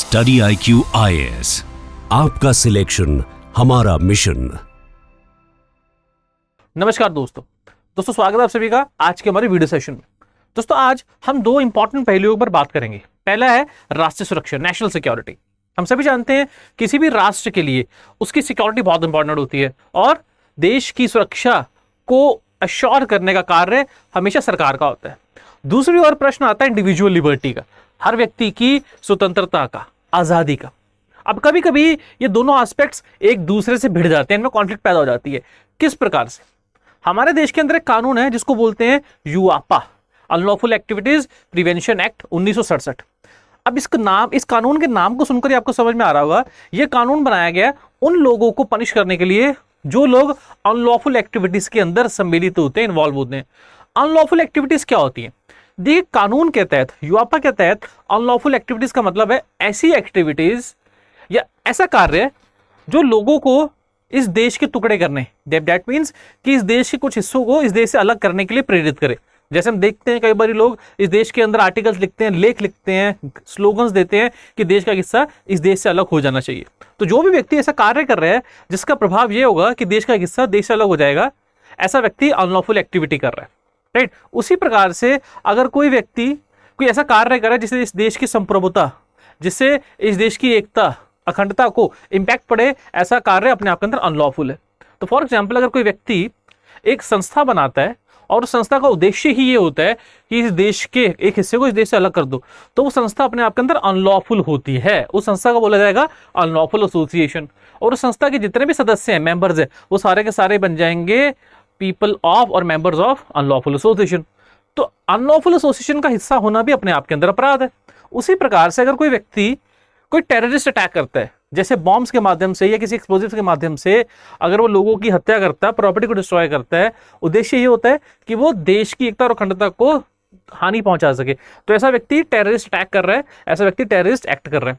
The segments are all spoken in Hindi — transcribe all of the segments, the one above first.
स्टडी IQ IAS, आपका सिलेक्शन हमारा मिशन। नमस्कार दोस्तों स्वागत है आप सभी का आज के हमारे वीडियो सेशन में। दोस्तों आज हम दो इंपॉर्टेंट पहलुओं पर बात करेंगे। पहला है राष्ट्रीय सुरक्षा, नेशनल सिक्योरिटी। हम सभी जानते हैं किसी भी राष्ट्र के लिए उसकी सिक्योरिटी बहुत इंपॉर्टेंट होती है और देश की सुरक्षा को अश्योर करने का कार्य हमेशा सरकार का होता है। दूसरी ओर प्रश्न आता है इंडिविजुअल लिबर्टी का, हर व्यक्ति की स्वतंत्रता का, आजादी का। अब कभी कभी ये दोनों एस्पेक्ट्स एक दूसरे से भिड़ जाते हैं, इनमें कॉन्फ्लिक्ट पैदा हो जाती है। किस प्रकार से? हमारे देश के अंदर एक कानून है जिसको बोलते हैं यूआपा, अनलॉफुल एक्टिविटीज प्रिवेंशन एक्ट 1967। अब इस कानून के नाम को सुनकर ही आपको समझ में आ रहा होगा, यह कानून बनाया गया उन लोगों को पनिश करने के लिए जो लोग अनलॉफुल एक्टिविटीज के अंदर सम्मिलित होते हैं, इन्वॉल्व होते हैं। अनलॉफुल एक्टिविटीज क्या होती है? देखिए, कानून के तहत, यूआपा के तहत अनलॉफुल एक्टिविटीज का मतलब है ऐसी एक्टिविटीज या ऐसा कार्य जो लोगों को इस देश के टुकड़े करने, दैट मीन्स कि इस देश के कुछ हिस्सों को इस देश से अलग करने के लिए प्रेरित करे। जैसे हम देखते हैं कई बार लोग इस देश के अंदर आर्टिकल्स लिखते हैं, लेख लिखते हैं, स्लोगन्स देते हैं कि देश का हिस्सा इस देश से अलग हो जाना चाहिए। तो जो भी व्यक्ति ऐसा कार्य कर रहा है जिसका प्रभाव यह होगा कि देश का हिस्सा देश से अलग हो जाएगा, ऐसा व्यक्ति अनलॉफुल एक्टिविटी कर रहा है, राइट। उसी प्रकार से अगर कोई व्यक्ति कोई ऐसा कार्य कर रहा है जिससे इस देश की संप्रभुता, जिससे इस देश की एकता, अखंडता को इंपैक्ट पड़े, ऐसा कार्य अपने आप के अंदर अनलॉफुल है। तो फॉर एग्जाम्पल, अगर कोई व्यक्ति एक संस्था बनाता है और उस संस्था का उद्देश्य ही ये होता है कि इस देश के एक हिस्से को इस देश से अलग कर दो, तो वो संस्था अपने आप के अंदर अनलॉफुल होती है। उस संस्था को बोला जाएगा अनलॉफुल एसोसिएशन। और उस संस्था के जितने भी सदस्य हैं, मेंबर्स हैं, वो सारे के सारे बन जाएंगे पीपल ऑफ और मेंबर्स ऑफ अनलॉफुल एसोसिएशन। तो अनलॉफुल एसोसिएशन का हिस्सा होना भी अपने आप के अंदर अपराध है। उसी प्रकार से अगर कोई व्यक्ति कोई टेररिस्ट अटैक करता है, जैसे बॉम्ब्स के माध्यम से या किसी एक्सप्लोजिव्स के माध्यम से, अगर वो लोगों की हत्या करता है, प्रॉपर्टी को डिस्ट्रॉय करता है, उद्देश्य ये होता है कि वो देश की एकता और अखंडता को हानि पहुंचा सके, तो ऐसा व्यक्ति टेररिस्ट अटैक कर रहा है, ऐसा व्यक्ति टेररिस्ट एक्ट कर रहा है।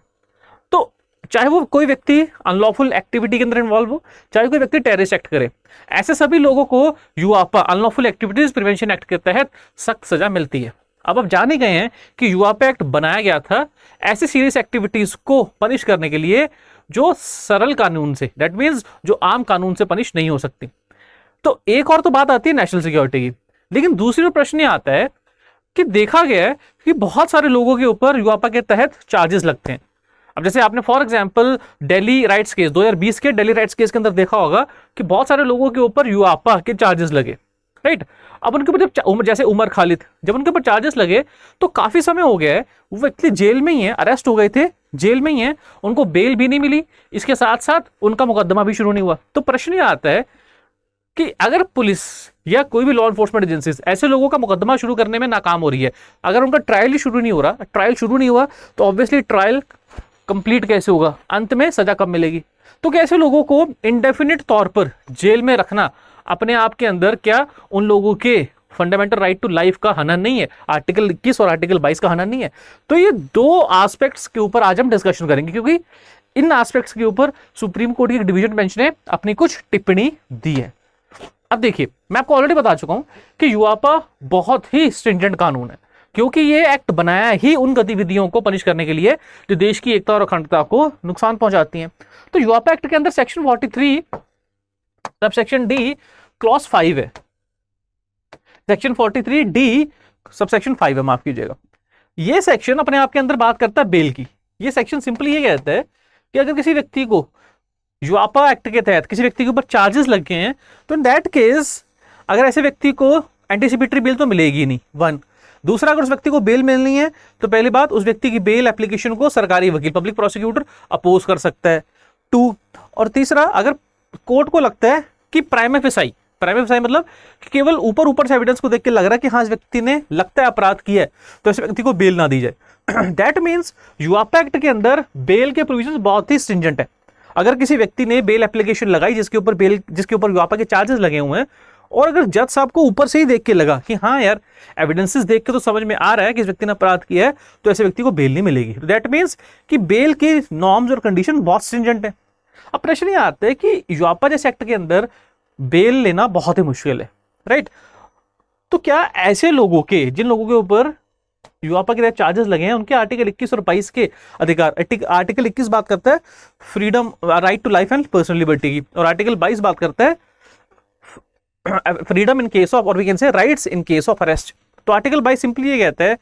तो चाहे वो कोई व्यक्ति अनलॉफुल एक्टिविटी के अंदर इन्वॉल्व हो, चाहे कोई व्यक्ति टेररिस्ट एक्ट करे, ऐसे सभी लोगों को यूआपा, अनलॉफुल एक्टिविटीज प्रिवेंशन एक्ट के तहत सख्त सजा मिलती है। अब आप जान ही गए हैं कि यूआपा एक्ट बनाया गया था ऐसी सीरियस एक्टिविटीज को पनिश करने के लिए जो सरल कानून से, दैट मींस जो आम कानून से पनिश नहीं हो सकती। तो एक और तो बात आती है नेशनल सिक्योरिटी की, लेकिन दूसरी प्रश्न ये आता है कि देखा गया है कि बहुत सारे लोगों के ऊपर यूआपा के तहत चार्जेस लगते हैं। अब जैसे आपने for example Delhi rights case, 2020 के दिल्ली राइट्स केस के अंदर देखा होगा कि बहुत सारे लोगों के ऊपर यूआपा के चार्जेस लगे, राइट। अब उनके ऊपर जब जैसे उमर खालिद, जब उनके ऊपर चार्जेस लगे तो काफी समय हो गया है, वो व्यक्ति जेल में ही है, अरेस्ट हो गए थे, जेल में ही है, उनको बेल भी नहीं मिली, इसके साथ साथ उनका मुकदमा भी शुरू नहीं हुआ। तो प्रश्न ये आता है कि अगर पुलिस या कोई भी लॉ एनफोर्समेंट एजेंसीज ऐसे लोगों का मुकदमा शुरू करने में नाकाम हो रही है, अगर उनका ट्रायल ही शुरू नहीं हो रहा, ट्रायल शुरू नहीं हुआ, तो ऑब्वियसली ट्रायल कंप्लीट कैसे होगा, अंत में सजा कब मिलेगी? तो कैसे लोगों को इंडेफिनिट तौर पर जेल में रखना अपने आप के अंदर क्या उन लोगों के फंडामेंटल राइट टू लाइफ का हनन नहीं है? आर्टिकल 21 और आर्टिकल 22 का हनन नहीं है? तो ये दो एस्पेक्ट्स के ऊपर आज हम डिस्कशन करेंगे, क्योंकि इन एस्पेक्ट्स के ऊपर सुप्रीम कोर्ट की एक डिवीजन बेंच ने अपनी कुछ टिप्पणी दी है। अब देखिए, मैं आपको ऑलरेडी बता चुका हूं कि यूआपा बहुत ही स्ट्रिंजेंट कानून है, क्योंकि ये एक्ट बनाया ही उन गतिविधियों को पनिश करने के लिए जो देश की एकता और अखंडता को नुकसान पहुंचाती हैं। तो यूआपा एक्ट के अंदर सेक्शन 43 सबसेक्शन डी क्लॉज 5 है, सेक्शन 43 डी सबसेक्शन 5 है, माफ कीजिएगा। ये सेक्शन अपने आप के अंदर बात करता है बेल की। ये सेक्शन सिंपली ये कहता है कि अगर किसी व्यक्ति को यूआपा एक्ट के तहत किसी व्यक्ति के ऊपर चार्जेस लग गए हैं, तो इन दैट केस अगर ऐसे व्यक्ति को एंटीसिपेटरी बेल तो मिलेगी नहीं, वन। दूसरा, अगर उस व्यक्ति को बेल मिलनी है तो पहली बात, उस व्यक्ति की बेल एप्लीकेशन को सरकारी वकील, पब्लिक प्रोसिक्यूटर अपोज कर सकता है, 2। और तीसरा, अगर कोर्ट को लगता है कि प्राइमा फेसाई मतलब कि केवल ऊपर से एविडेंस को देख के लग रहा है कि हाँ इस व्यक्ति ने लगता है अपराध किया है, तो ऐसे व्यक्ति को बेल ना दी जाए। दैट मीन्स यूआपा एक्ट के अंदर बेल के प्रोविजंस बहुत ही स्ट्रिंजेंट है। अगर किसी व्यक्ति ने बेल एप्लीकेशन लगाई जिसके ऊपर यूआपा के चार्जेस लगे हुए हैं, और अगर जज साहब को ऊपर से ही देख के लगा कि हाँ यार एविडेंसेस देख के तो समझ में आ रहा है कि इस व्यक्ति ने अपराध किया है, तो ऐसे व्यक्ति को बेल नहीं मिलेगी। तो दैट मीन्स कि बेल की नॉर्म्स और कंडीशन बहुत स्ट्रिंजेंट है। अब प्रश्न ये आता है कि यूआपा जैसे एक्ट के अंदर बेल लेना बहुत ही मुश्किल है, राइट। तो क्या ऐसे लोगों के, जिन लोगों के ऊपर युवापा के तहत चार्जेस लगे हैं, उनके आर्टिकल 21 और 22 के अधिकार। आर्टिकल 21 बात करता है freedom, right to life and personal liberty की, और आर्टिकल 22 बात करता है फ्रीडम इन केस ऑफ, और we can say rights in case of arrest. तो आर्टिकल 22 सिंपली ये कहता है,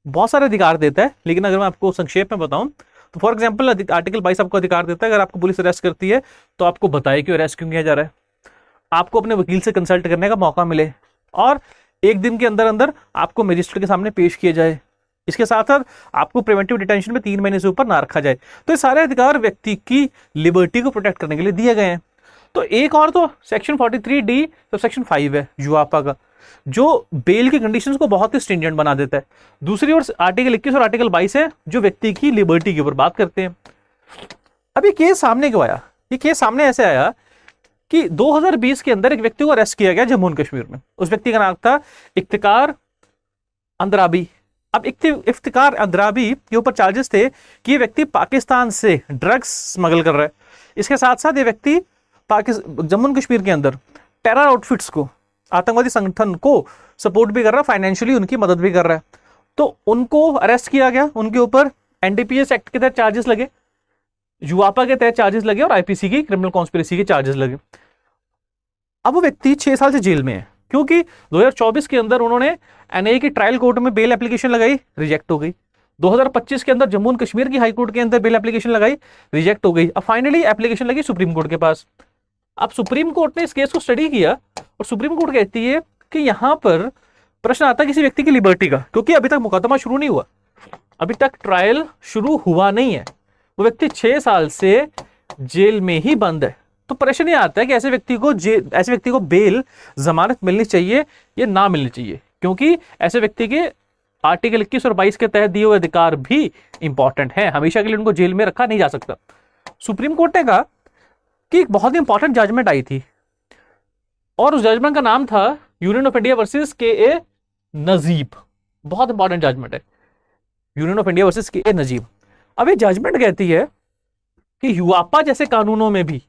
बहुत सारे अधिकार देता है, लेकिन अगर मैं आपको संक्षेप में बताऊं तो फॉर एग्जांपल आर्टिकल 22 आपको अधिकार देता है, अगर आपको पुलिस अरेस्ट करती है तो आपको बताए कि अरेस्ट क्यों किया जा रहा है, आपको अपने वकील से कंसल्ट करने का मौका मिले, और 1 दिन के अंदर अंदर आपको मजिस्ट्रेट के सामने पेश किया जाए। इसके साथ साथ आपको प्रिवेंटिव डिटेंशन में 3 महीने से ऊपर ना रखा जाए। तो ये सारे अधिकार व्यक्ति की लिबर्टी को प्रोटेक्ट करने के लिए दिए गए हैं। तो एक और तो सेक्शन 43D तो सेक्शन 5 है युवापा का, जो बेल की कंडीशंस को बहुत ही स्ट्रिंजेंट बना देता है। दूसरी ओर आर्टिकल 21 और आर्टिकल 22 है जो व्यक्ति की लिबर्टी के ऊपर बात करते हैं। अब ये केस सामने क्यों आया? ये केस सामने ऐसे आया कि 2020 के अंदर एक व्यक्ति को अरेस्ट किया गया जम्मू एंड कश्मीर में। उस व्यक्ति का नाम था इफ्तिकार अंद्राबी। अब इफ्तिकार अंद्राबी के ऊपर चार्जेस थे कि ये व्यक्ति पाकिस्तान से ड्रग्स स्मगल कर रहा है। इसके साथ साथ ये व्यक्ति जम्मू एंड कश्मीर के अंदर टेरर आउटफिट्स को, आतंकवादी संगठन को सपोर्ट भी कर रहा है, फाइनेंशियली उनकी मदद भी कर रहा है। तो उनको अरेस्ट किया गया, उनके ऊपर एनडीपीएस एक्ट के तहत चार्जेस लगे, युवापा के तहत चार्जेस लगे और आईपीसी की क्रिमिनल कॉन्स्पिरेसी के चार्जेस लगे। अब वो व्यक्ति 6 साल से जेल में है क्योंकि 2024 के अंदर उन्होंने एनआईए की ट्रायल कोर्ट में बेल एप्लीकेशन लगाई, रिजेक्ट हो गई। 2025 के अंदर जम्मू एंड कश्मीर की हाई कोर्ट के अंदर बेल एप्लीकेशन लगाई, रिजेक्ट हो गई। अब फाइनली एप्लीकेशन लगी सुप्रीम कोर्ट के पास। अब सुप्रीम कोर्ट ने इस केस को स्टडी किया और सुप्रीम कोर्ट कहती है कि यहां पर प्रश्न आता है किसी व्यक्ति की लिबर्टी का, क्योंकि अभी तक मुकदमा शुरू नहीं हुआ, अभी तक ट्रायल शुरू हुआ नहीं है, वो व्यक्ति 6 साल से जेल में ही बंद है। तो प्रश्न ये आता है कि ऐसे व्यक्ति को बेल जमानत मिलनी चाहिए या ना मिलनी चाहिए, क्योंकि ऐसे व्यक्ति के आर्टिकल 21 और 22 के तहत दिए हुए अधिकार भी इंपॉर्टेंट है, हमेशा के लिए उनको जेल में रखा नहीं जा सकता। सुप्रीम कोर्ट ने कहा कि एक बहुत ही इंपॉर्टेंट जजमेंट आई थी और उस जजमेंट का नाम था यूनियन ऑफ इंडिया वर्सेस के नजीब। बहुत इंपॉर्टेंट जजमेंट है, यूनियन ऑफ इंडिया वर्सेस के नजीब। अब ये जजमेंट कहती है कि युवापा जैसे कानूनों में भी,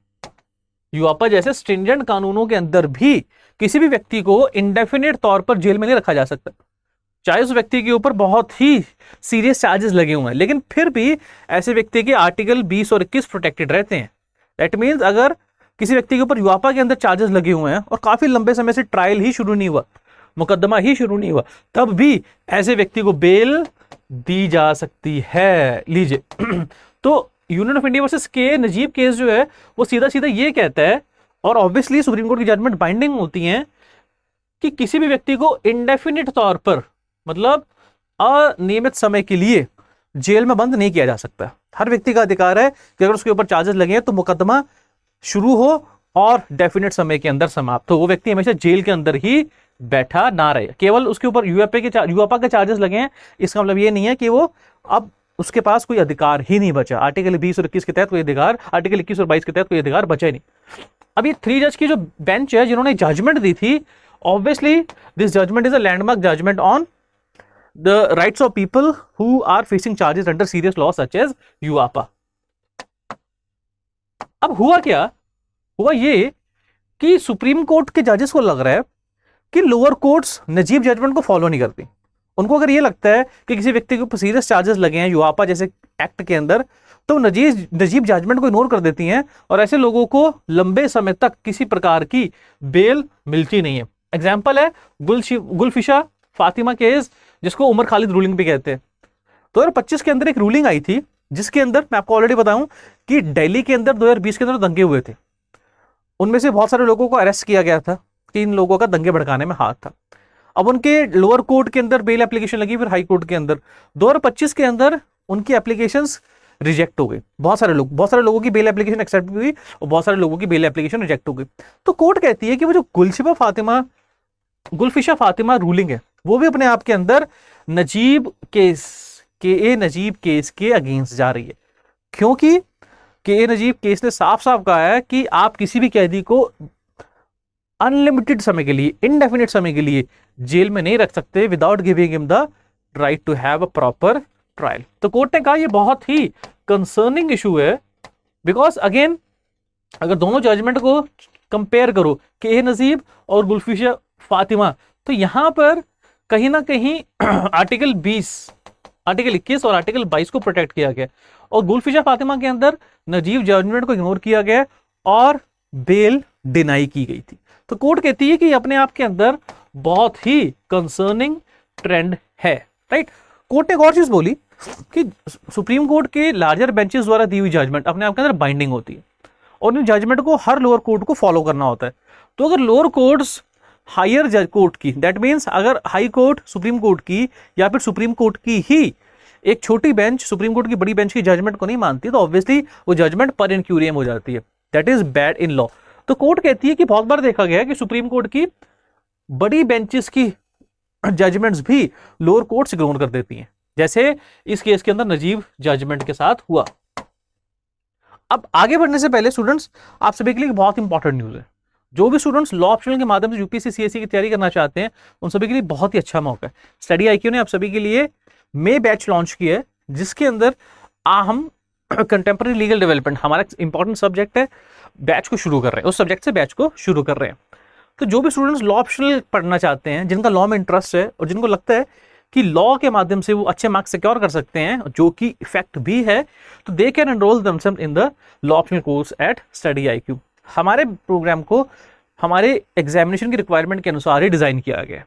युवापा जैसे स्ट्रिंजेंट कानूनों के अंदर भी किसी भी व्यक्ति को इंडेफिनिट तौर पर जेल में नहीं रखा जा सकता, चाहे उस व्यक्ति के ऊपर बहुत ही सीरियस चार्जेस लगे हुए हैं, लेकिन फिर भी ऐसे व्यक्ति के आर्टिकल 20 और 21 प्रोटेक्टेड रहते हैं। दैट मीन्स अगर किसी व्यक्ति के ऊपर युवापा के अंदर चार्जेस लगे हुए हैं और काफी लंबे समय से ट्रायल ही शुरू नहीं हुआ, मुकदमा ही शुरू नहीं हुआ, तब भी ऐसे व्यक्ति को बेल दी जा सकती है। लीजिए तो यूनियन ऑफ इंडिया वर्सेस के नजीब केस जो है वो सीधा सीधा ये कहता है, और ऑब्वियसली सुप्रीम कोर्ट की जजमेंट बाइंडिंग होती है, कि किसी भी व्यक्ति को इंडेफिनिट तौर पर, मतलब अनियमित समय के लिए जेल में बंद नहीं किया जा सकता। हर व्यक्ति का अधिकार है कि अगर उसके ऊपर चार्जेस लगे हैं तो मुकदमा शुरू हो और डेफिनेट समय के अंदर समाप्त हो, वो व्यक्ति हमेशा जेल के अंदर ही बैठा ना रहे। केवल उसके ऊपर युवापा के चार्जेस लगे हैं, इसका मतलब ये नहीं है कि वो अब उसके पास कोई अधिकार ही नहीं बचा। आर्टिकल 20 और 21 के तहत कोई अधिकार, आर्टिकल 21 और 22 के तहत कोई अधिकार बचा ही नहीं। अब ये 3 जज की जो बेंच है जिन्होंने जजमेंट दी थी, obviously this judgement is a landmark judgement on the rights of people who are facing charges under serious law such as युवापा। अब हुआ क्या? हुआ ये कि सुप्रीम कोर्ट के जजेस को लग रहा है कि लोअर कोर्ट्स नजीब जजमेंट को फॉलो नहीं करती। उनको अगर ये लगता है कि किसी व्यक्ति के ऊपर सीरियस चार्जेस लगे हैं युवापा जैसे एक्ट के अंदर, तो नजीब जजमेंट को इग्नोर कर देती हैं और ऐसे लोगों को लंबे समय तक किसी प्रकार की बेल मिलती नहीं है। एग्जाम्पल है गुलफिशा फातिमा केस, जिसको उमर खालिद रूलिंग भी कहते हैं। 2025 के अंदर एक रूलिंग आई थी जिसके अंदर मैं आपको ऑलरेडी बताऊं कि दिल्ली के अंदर 2020 के अंदर दंगे हुए थे, उनमें से बहुत सारे लोगों को अरेस्ट किया गया था कि इन लोगों का दंगे भड़काने में हाथ था। अब उनके लोअर कोर्ट के अंदर बेल एप्लीकेशन लगी, फिर हाई कोर्ट के अंदर 2025 के अंदर उनकी एप्लीकेशंस रिजेक्ट हो गई। बहुत सारे लोगों की बेल एप्लीकेशन एक्सेप्ट हुई और बहुत सारे लोगों की बेल एप्लीकेशन रिजेक्ट हो गई। तो कोर्ट कहती है कि वो जो गुलफिशा फातिमा रूलिंग है वो भी अपने आप के अंदर नजीब केस के अगेंस्ट जा रही है, क्योंकि के नजीब केस ने साफ साफ कहा है कि आप किसी भी कैदी को अनलिमिटेड समय के लिए, इनडेफिनिट समय के लिए जेल में नहीं रख सकते without giving him the right to have a proper trial. तो कोर्ट ने कहा यह बहुत ही कंसर्निंग इशू है, बिकॉज अगेन अगर दोनों जजमेंट को कंपेयर करो के नजीब और गुलफिशा फातिमा, तो यहां पर कहीं ना कहीं आर्टिकल 20, आर्टिकल 21 और आर्टिकल 22 को प्रोटेक्ट किया गया और गुलफिशा फातिमा के अंदर नजीब जजमेंट को इग्नोर किया गया और बेल डिनाई की गई थी। तो कोर्ट कहती है कि अपने आप के अंदर बहुत ही कंसर्निंग ट्रेंड है, राइट। कोर्ट ने एक और चीज बोली कि सुप्रीम कोर्ट के लार्जर बेंचेस द्वारा दी हुई जजमेंट अपने आप के अंदर बाइंडिंग होती है और इन जजमेंट को हर लोअर कोर्ट को फॉलो करना होता है। तो अगर लोअर कोर्ट्स हायर जज कोर्ट की, दैट मीन्स अगर हाई कोर्ट सुप्रीम कोर्ट की या फिर सुप्रीम कोर्ट की ही एक छोटी बेंच सुप्रीम कोर्ट की बड़ी बेंच की जजमेंट को नहीं मानती, तो ऑब्वियसली वो जजमेंट पर इनक्यूरियम हो जाती है, that is bad in law. तो कोर्ट कहती है कि बहुत बार देखा गया है कि सुप्रीम कोर्ट की बड़ी बेंचेस की जजमेंट्स भी लोअर कोर्ट्स इग्नोर कर देती हैं, जैसे इस केस के अंदर नजीब जजमेंट के साथ हुआ। अब आगे बढ़ने से पहले स्टूडेंट्स, आप सभी के लिए बहुत इंपॉर्टेंट न्यूज है। जो भी स्टूडेंट्स लॉ ऑप्शनल के माध्यम से यूपीएससी सीएससी की तैयारी करना चाहते हैं, उन सभी के लिए बहुत ही अच्छा मौका है। स्टडी आईक्यू ने आप सभी के लिए मे बैच लॉन्च किया है, जिसके अंदर हम कंटेम्प्रेरी लीगल डेवलपमेंट, हमारा इंपॉर्टेंट सब्जेक्ट है, बैच को शुरू कर रहे हैं, उस सब्जेक्ट से बैच को शुरू कर रहे हैं। तो जो भी स्टूडेंट्स लॉ ऑप्शनल पढ़ना चाहते हैं, जिनका लॉ में इंटरेस्ट है और जिनको लगता है कि लॉ के माध्यम से वो अच्छे मार्क्स सिक्योर कर सकते हैं, जो कि इफेक्ट भी है, तो दे can enrol themselves in the law optional course eight study IQ. हमारे प्रोग्राम को हमारे एग्जामिनेशन की रिक्वायरमेंट के अनुसार ही डिजाइन किया गया है।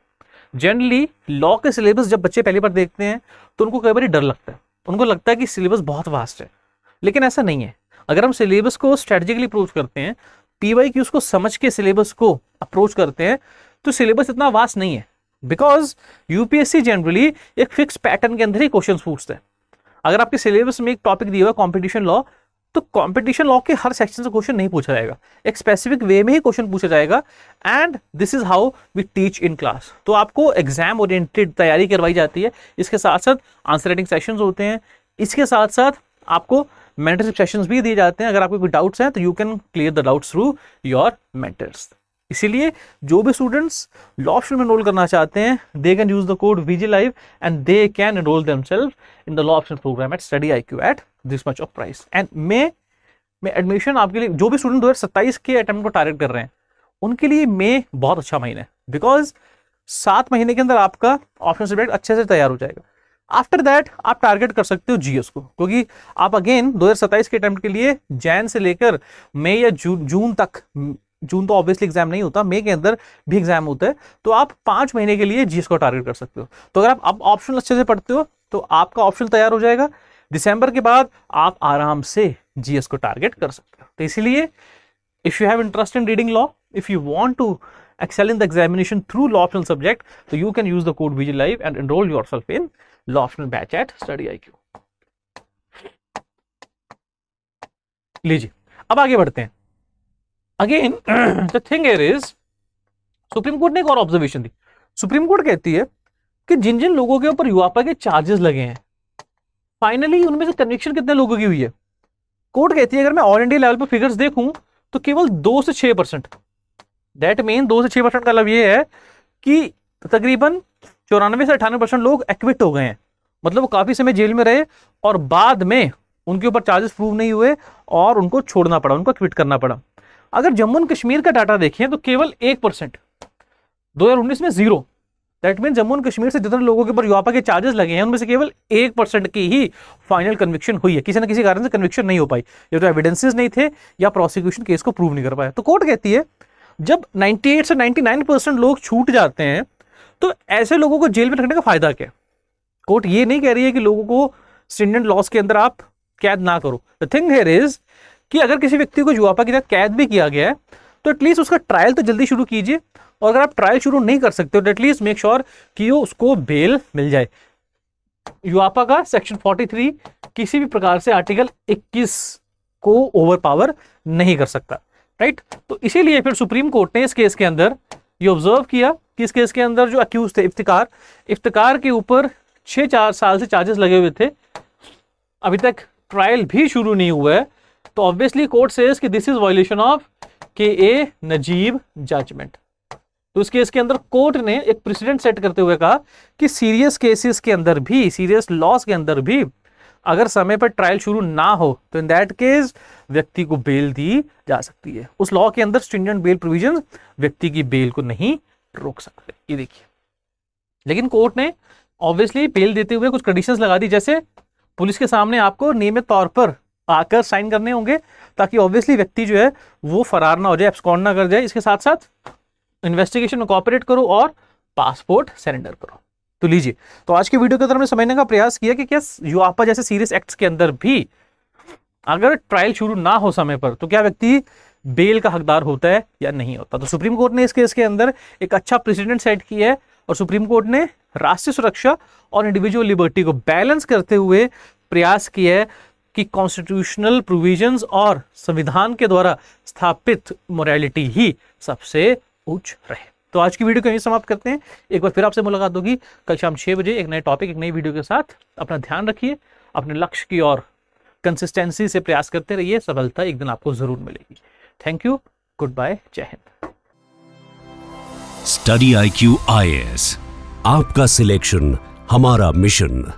जनरली लॉ के सिलेबस जब बच्चे पहली बार देखते हैं तो उनको कई बार डर लगता है, उनको लगता है कि सिलेबस बहुत वास्ट है, लेकिन ऐसा नहीं है। अगर हम सिलेबस को स्ट्रेटेजिकली अप्रोच करते हैं, पीवाईक्यूज को समझ के सिलेबस को अप्रोच करते हैं, तो सिलेबस इतना वास्ट नहीं है, बिकॉज यूपीएससी जनरली एक फिक्स पैटर्न के अंदर ही क्वेश्चंस पूछते हैं। अगर आपके सिलेबस में एक टॉपिक दिया हुआ कॉम्पिटिशन लॉ, तो कॉम्पिटिशन लॉ के हर सेक्शन से क्वेश्चन नहीं पूछा जाएगा, एक स्पेसिफिक वे में ही क्वेश्चन पूछा जाएगा, and this is how we teach in class. तो आपको एग्जाम ओरिएंटेड तैयारी करवाई जाती है, इसके साथ साथ आंसर राइटिंग सेशंस होते हैं, इसके साथ साथ आपको मेंटरशिप सेशंस भी दिए जाते हैं। अगर आपको कोई डाउट्स हैं तो you can clear the doubts through your mentors. इसीलिए जो भी स्टूडेंट्स लॉ ऑप्शन में एनरोल करना चाहते हैं, they can use the code VGLive and they can enrol themselves in the law option programme at study IQ at this much of price. And May में एडमिशन आपके लिए, जो भी स्टूडेंट 2027 के अटेम्प्ट को टारगेट कर रहे हैं, उनके लिए मई बहुत अच्छा महीना है, बिकॉज 7 महीने के अंदर आपका ऑप्शन सब्जेक्ट अच्छे से तैयार हो जाएगा। आफ्टर दैट आप टारगेट कर सकते हो जीएस को, क्योंकि आप अगेन 2027 के अटेम्प्ट के लिए जैन से लेकर मई या जून तक, जून तो ऑब्वियसली एग्जाम नहीं होता, मई के अंदर भी एग्जाम होता है, तो आप 5 महीने के लिए जीएस को टारगेट कर सकते हो। तो अगर आप अब ऑप्शन अच्छे से पढ़ते हो तो आपका ऑप्शन तैयार हो जाएगा, दिसंबर के बाद आप आराम से जीएस को टारगेट कर सकते हो। तो इसीलिए if you have interest in reading law, if you want to excel in the examination through law optional subject, so you can use the code VGLive and enroll yourself in law optional batch at study IQ. लीजिए अब आगे बढ़ते हैं। Again the thing here is, supreme court ने एक और ऑब्जर्वेशन दी। सुप्रीम कोर्ट कहती है कि जिन जिन लोगों के ऊपर यूआपा के चार्जेस लगे हैं, फाइनली उनमें से कन्विक्शन कितने लोगों की हुई है। कोर्ट कहती है अगर मैं ऑल इंडिया लेवल पर फिगर्स देखूं तो केवल 2 से 6%। दैट मीन 2 से 6% का मतलब ये है कि तकरीबन 94 से 98% लोग एक्विट हो गए हैं, मतलब वो काफी समय जेल में रहे और बाद में उनके ऊपर चार्जेस प्रूव नहीं हुए और उनको छोड़ना पड़ा, उनको क्विट करना पड़ा। अगर जम्मू एंड कश्मीर का डाटा देखें तो केवल 1%, 2019 में 0। That mean Jammu and Kashmir से जितने लोगों के ऊपर यूआपा के चार्जेस लगे हैं, उनमें से केवल 1% की ही फाइनल कन्विक्शन हुई है, किसी ना किसी कारण से कन्विक्शन नहीं हो पाई, या तो एविडेंसेस नहीं थे या प्रोसिक्यूशन केस को प्रूव नहीं कर पाया। तो कोर्ट कहती है जब 98 से 99% लोग छूट जाते हैं तो ऐसे लोगों को जेल में रखने का फायदा क्या। कोर्ट ये नहीं कह रही है कि लोगों को स्टूडेंट लॉस के अंदर आप कैद ना करो। द थिंग हियर इज कि अगर किसी व्यक्ति को यूआपा के तहत कैद भी किया गया है तो एटलीस्ट उसका ट्रायल तो जल्दी शुरू कीजिए, और अगर आप ट्रायल शुरू नहीं कर सकते हो तो एटलीस्ट मेक श्योर कि उसको बेल मिल जाए। यूआपा का सेक्शन 43 किसी भी प्रकार से आर्टिकल 21 को ओवर पावर नहीं कर सकता, राइट। तो इसीलिए फिर सुप्रीम कोर्ट ने इस केस के अंदर ये ऑब्जर्व किया कि इस केस के अंदर जो अक्यूज थे इफ्तिकार के ऊपर 6 साल से चार्जेस लगे हुए थे, अभी तक ट्रायल भी शुरू नहीं हुआ है, तो ऑब्वियसली कोर्ट सेज कि this is violation of KA Najeeb judgment. तो इस केस के अंदर कोर्ट ने एक प्रेसिडेंट सेट करते हुए कहा कि सीरियस केसेस के अंदर भी, सीरियस लॉस के अंदर भी अगर समय पर ट्रायल शुरू ना हो तो इन दैट केस व्यक्ति को बेल दी जा सकती है। उस लॉ के अंदर स्ट्रिंजेंट बेल प्रोविजन व्यक्ति की बेल को नहीं रोक सकते। ये देखिए लेकिन कोर्ट ने ऑब्वियसली बेल देते हुए कुछ कंडीशंस लगा दी, जैसे पुलिस के सामने आपको नियमित तौर पर आकर साइन करने होंगे, ताकि ऑब्वियसली व्यक्ति जो है वो फरार ना हो जाए, एब्सकॉन्ड ना कर जाए। इसके साथ साथ इन्वेस्टिगेशन में कोऑपरेट करो और पासपोर्ट सरेंडर करो। तो लीजिए, तो आज के वीडियो के अंदर हमने समझने का प्रयास किया कि क्या युआपा जैसे सीरियस एक्ट्स के अंदर भी अगर ट्रायल शुरू ना हो समय पर तो क्या व्यक्ति बेल का हकदार होता है या नहीं होता। तो सुप्रीम कोर्ट ने इस केस के अंदर एक अच्छा प्रेसिडेंट सेट किया है और सुप्रीम कोर्ट ने राष्ट्रीय सुरक्षा और इंडिविजुअल लिबर्टी को बैलेंस करते हुए प्रयास किया है कि कॉन्स्टिट्यूशनल प्रोविजंस और संविधान के द्वारा स्थापित मोरालिटी ही सबसे उच्च रहे। तो आज की वीडियो को यहीं समाप्त करते हैं। एक बार फिर आपसे मुलाकात होगी कल शाम 6 बजे एक नए टॉपिक, एक नई वीडियो के साथ। अपना ध्यान रखिए, अपने लक्ष्य की ओर कंसिस्टेंसी से प्रयास करते रहिए, सफलता एक दिन आपको जरूर मिलेगी। थैंक यू, गुड बाय, जय हिंद। स्टडी IQ IAS, आपका सिलेक्शन हमारा मिशन।